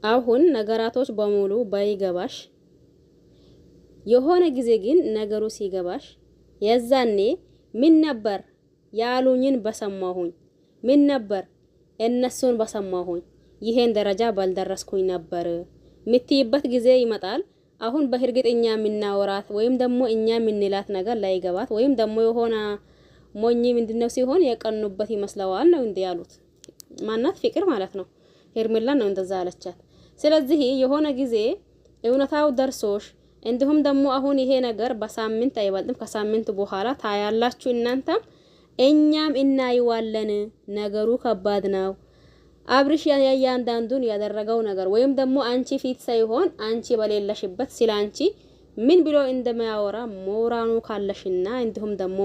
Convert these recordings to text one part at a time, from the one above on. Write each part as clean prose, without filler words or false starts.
አሁን ነገራቶች በሙሉ ባይገባሽ የሆነ ጊዜ ግን ነገሩ ሲገባሽ የዛኔ ምን ነበር ያሉኝን በሰማሁኝ ምን ነበር እነሱን በሰማሁኝ ይሄን ደረጃ ባልደረስኩኝ ነበር ምትይበት ጊዜ ይመጣል። አሁን በእርግጠኛ የምናወራት ወይም ደግሞ እኛ የምንላት ነገር ላይገባት ወይም ደግሞ የሆነ ሞኝ ምንድነው ሲሆን የቀኑበት ይመስለዋል ነው እንዴ ያሉት። ማናት ፍቅር ማለት ነው። ሄርሜላ ነው እንደዛ አለቻት። ስለዚህ የሆነ ጊዜ እውነታው ደርሶሽ እንዲሁም ደግሞ አሁን ይሄ ነገር በሳምንት አይበልጥም ከሳምንት በኋላ ታያላችሁ እናንተም እኛም እናይዋለን። ነገሩ ከባድ ነው። አብርሽ ያያንዳንዱን ያደረገው ነገር ወይም ደግሞ አንቺ ፊት ሳይሆን አንቺ በሌለሽበት ስላንቺ ምን ብሎ እንደማያወራ ሞራኑ ካለሽና እንዲሁም ደግሞ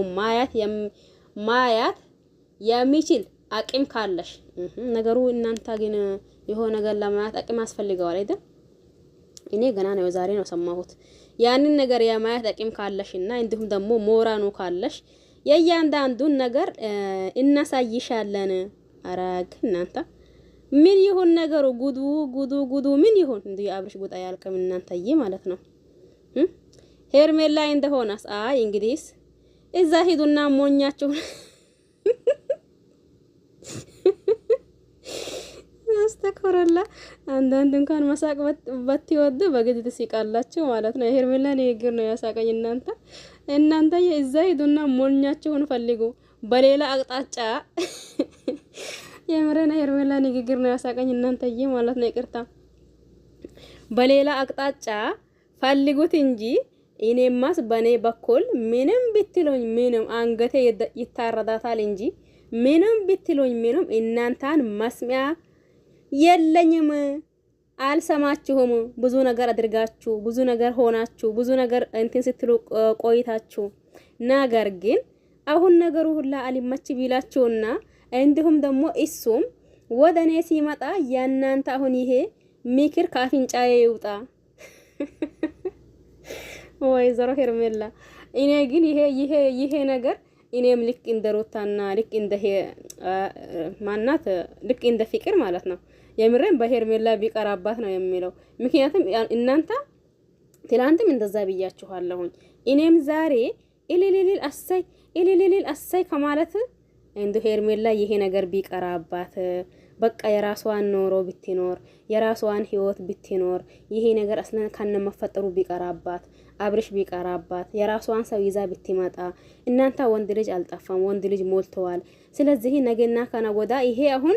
ማያት የሚችል አቅም ካለሽ ነገሩ እናንተ ግን የሆነ ነገር ለማያት አቅም ያስፈልገዋል አይደል? እኔ ገና ነው ዛሬ ነው ሰማሁት። ያንን ነገር የማያት አቅም ካለሽና እንዲሁም ደግሞ ሞራኑ ካለሽ የያንዳንዱን ነገር እናሳይሻለን። አራግ እናንተ ምን ይሁን ነገሩ ጉዱ ምን ይሁን እንዴ? አብርሽ ጉጣ ያልከም እናንተዬ ማለት ነው። ሄርሜላ እንደሆነስ አይ እንግዲህስ እዛ ሂዱና ሞኛችሁ አስተከረላ አንዳንድ እንኳን መሳቅ በትወዱ በግድ ትስቃላችሁ ማለት ነው። ሄርሜላ ንግግር ነው ያሳቀኝ። እናንተ እዛ ሂዱና ሞኛችሁን ፈልጉ በሌላ አቅጣጫ የምረና ሄርሜላ ንግግር ነው ያሳቀኝ እናንተዬ ማለት ነው። ይቅርታ በሌላ አቅጣጫ ፈልጉት እንጂ እኔማስ በኔ በኩል ምንም ብትሉኝ ምንም አንገቴ ይታረዳታል እንጂ ምንም ብትሉኝ ምንም እናንተን መስሚያ የለኝም። አልሰማችሁም። ብዙ ነገር አድርጋችሁ ብዙ ነገር ሆናችሁ ብዙ ነገር እንትን ስትሉ ቆይታችሁ ነገር ግን አሁን ነገሩ ሁላ አልመች ቢላችሁና እንዲሁም ደግሞ እሱም ወደኔ ሲመጣ ያናንተ አሁን ይሄ ምክር ካፍንጫዬ ይውጣ። ወይ ዘሮ ሄርሜላ እኔ ግን ይሄ ነገር እኔም ልክ እንደ ሩታና ልክ እንደ ማናት ልክ እንደ ፍቅር ማለት ነው የምሬን በሄርሜላ ቢቀራባት ነው የሚለው። ምክንያቱም እናንተ ትላንትም እንደዛ ብያችኋለሁኝ። እኔም ዛሬ እልልልል አሳይ ከማለት እንደ ሄርሜላ ይሄ ነገር ቢቀራባት በቃ የራሷን ኖሮ ብትኖር የራሷን ህይወት ብትኖር ይሄ ነገር አስለን ከነ መፈጠሩ ቢቀራባት አብርሽ ቢቀራባት የራሷን ሰው ይዛ ብትመጣ እናንተ ወንድ ልጅ አልጠፋም፣ ወንድ ልጅ ሞልተዋል። ስለዚህ ነገና ከነጎዳ ይሄ አሁን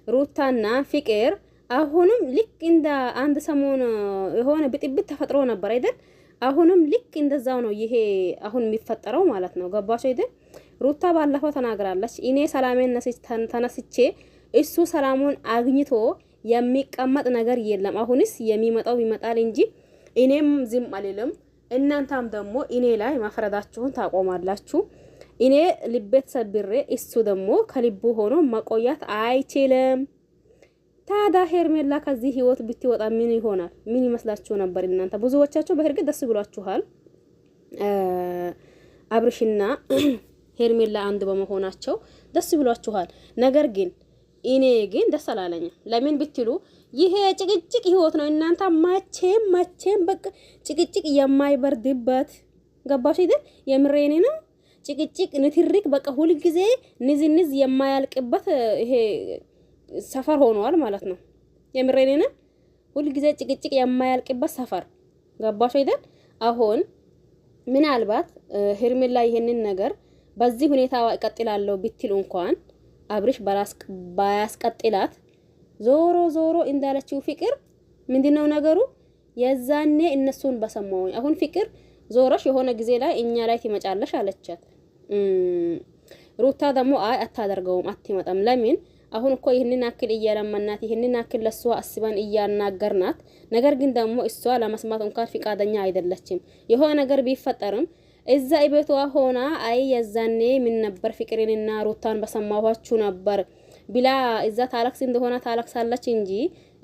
ሩታና ፍቅር አሁንም ልክ እንደ አንድ ሰሞን የሆነ ብጥብጥ ተፈጥሮ ነበር አይደል? አሁንም ልክ እንደዛው ነው ይሄ አሁን የሚፈጠረው ማለት ነው። ገባሽ አይደል? ሩታ ባለፈው ተናግራለች። እኔ ሰላሜን ተነስቼ እሱ ሰላሙን አግኝቶ የሚቀመጥ ነገር የለም። አሁንስ የሚመጣው ይመጣል እንጂ እኔም ዝም አልልም። እናንተም ደግሞ እኔ ላይ ማፍረዳችሁን ታቆማላችሁ። እኔ ልቤት ሰብሬ እሱ ደግሞ ከልቡ ሆኖ መቆያት አይችልም። ታዲያ ሄርሜላ ከዚህ ህይወት ብትወጣ ምን ይሆናል? ምን ይመስላችሁ ነበር እናንተ? ብዙዎቻችሁ በእርግጥ ደስ ብሏችኋል አብርሽና ሄርሜላ አንድ በመሆናቸው ደስ ብሏችኋል። ነገር ግን እኔ ግን ደስ አላለኝም። ለምን ብትሉ ይሄ ጭቅጭቅ ህይወት ነው። እናንተ መቼም በቃ ጭቅጭቅ የማይበርድበት ገባሽ አይደል? የምሬኔ ነው። ጭቅጭቅ ንትርክ በቃ ሁሉ ጊዜ ንዝንዝ የማያልቅበት ይሄ ሰፈር ሆኗል ማለት ነው። የምሬኔ ነው። ሁሉ ጊዜ ጭቅጭቅ የማያልቅበት ሰፈር ገባሽ አይደል? አሁን ምናልባት ሄርሜላ ይሄንን ነገር በዚህ ሁኔታ እቀጥላለሁ ብትል እንኳን አብርሽ ባያስቀጥላት ዞሮ እንዳለችው ፍቅር ምንድነው ነገሩ? የዛኔ እነሱን በሰማው አሁን ፍቅር ዞሮሽ የሆነ ጊዜ ላይ እኛ ላይ ትመጫለሽ አለቻት። ሩታ ደግሞ አይ አታደርገውም አትመጣም። ለምን አሁን እኮ ይሄንን አክል እያለመናት ይሄንን አክል ለሷ አስበን እያናገርናት፣ ነገር ግን ደግሞ እሷ ለመስማት እንኳን ፍቃደኛ አይደለችም። የሆነ ነገር ቢፈጠርም እዛ ቤቷ ሆና አይ የዛኔ ምን ነበር ፍቅርንና ሩታን በሰማኋችሁ ነበር ብላ እዛ ታለቅስ እንደሆነ ታለቅሳለች እንጂ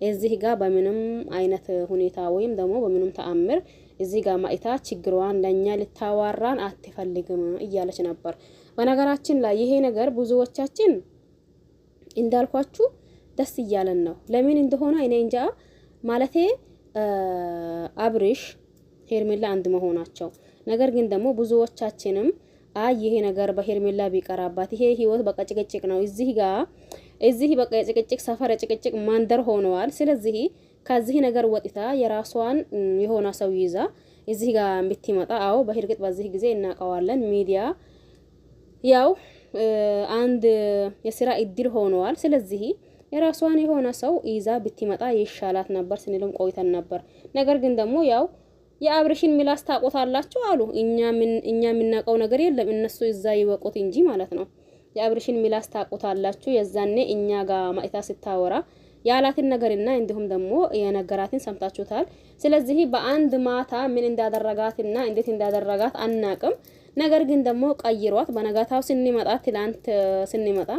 እዚህ ጋር በምንም አይነት ሁኔታ ወይም ደግሞ በምንም ተአምር እዚህ ጋር ማይታ ችግሯን ለኛ ልታዋራን አትፈልግም እያለች ነበር። በነገራችን ላይ ይሄ ነገር ብዙዎቻችን እንዳልኳችሁ ደስ እያለን ነው። ለምን እንደሆነ እኔ እንጃ። ማለቴ አብርሽ ሄርሜላ አንድ መሆናቸው። ነገር ግን ደግሞ ብዙዎቻችንም ይሄ ነገር በሄርሜላ ቢቀራባት ይሄ ህይወት በቃ ጭቅጭቅ ነው፣ እዚህ በቃ የጭቅጭቅ ሰፈር የጭቅጭቅ ማንደር ሆነዋል። ስለዚህ ከዚህ ነገር ወጥታ የራሷን የሆነ ሰው ይዛ እዚህ ጋር ብትመጣ በእርግጥ በዚህ ጊዜ እናውቀዋለን ሚዲያ ያው አንድ የስራ እድል ሆነዋል። ስለዚህ የራሷን የሆነ ሰው ይዛ ብትመጣ ይሻላት ነበር ስንልም ቆይተን ነበር። ነገር ግን ደግሞ ያው የአብርሽን ሚላስ ታቆታላችሁ አሉ። እኛ የምናውቀው ነገር የለም፣ እነሱ እዛ ይወቁት እንጂ ማለት ነው። የአብርሽን ሚላስ ታቆታላችሁ። የዛኔ እኛ ጋር ማይታ ስታወራ ያላትን ነገርና እንዲሁም ደግሞ የነገራትን ሰምታችሁታል። ስለዚህ በአንድ ማታ ምን እንዳደረጋትና እንዴት እንዳደረጋት አናቅም። ነገር ግን ደግሞ ቀይሯት በነጋታው ስንመጣ ትላንት ስንመጣ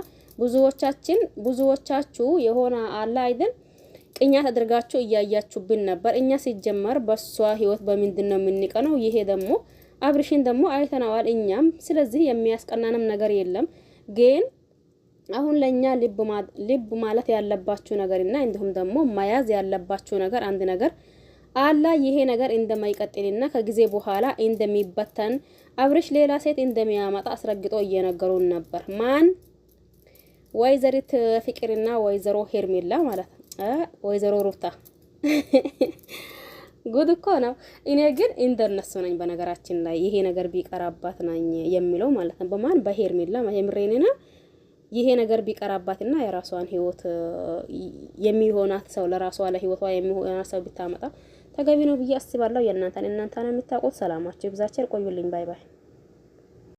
ብዙዎቻችሁ የሆነ አለ አይደል ቅኛት አድርጋችሁ እያያችሁብን ነበር። እኛ ሲጀመር በሷ ህይወት በምንድነው የምንቀነው? ይሄ ደግሞ አብርሽን ደግሞ አይተናዋል እኛም። ስለዚህ የሚያስቀናንም ነገር የለም። ግን አሁን ለኛ ልብ ማለት ያለባችሁ ነገርና እንዲሁም ደግሞ መያዝ ያለባችሁ ነገር አንድ ነገር አላ ይሄ ነገር እንደማይቀጥልና ከጊዜ በኋላ እንደሚበተን አብርሽ ሌላ ሴት እንደሚያመጣ አስረግጦ እየነገሩን ነበር። ማን? ወይዘሪት ፍቅርና ወይዘሮ ሄርሜላ ማለት ነው። ወይዘሮ ሩታ ጉድ እኮ ነው። እኔ ግን እንደነሱ ነኝ በነገራችን ላይ ይሄ ነገር ቢቀራባት ነኝ የሚለው ማለት ነው። በማን? በሄርሜላ የምሬንና ይሄ ነገር ቢቀራባትና የራሷን ህይወት የሚሆናት ሰው ለራሷ ለህይወቷ የሚሆናት ሰው ብታመጣ ተገቢ ነው ብዬ አስባለሁ። እናንተ ነው የምታውቁት። ሰላማችሁ ይብዛችሁ። ቆዩልኝ። ባይ ባይ።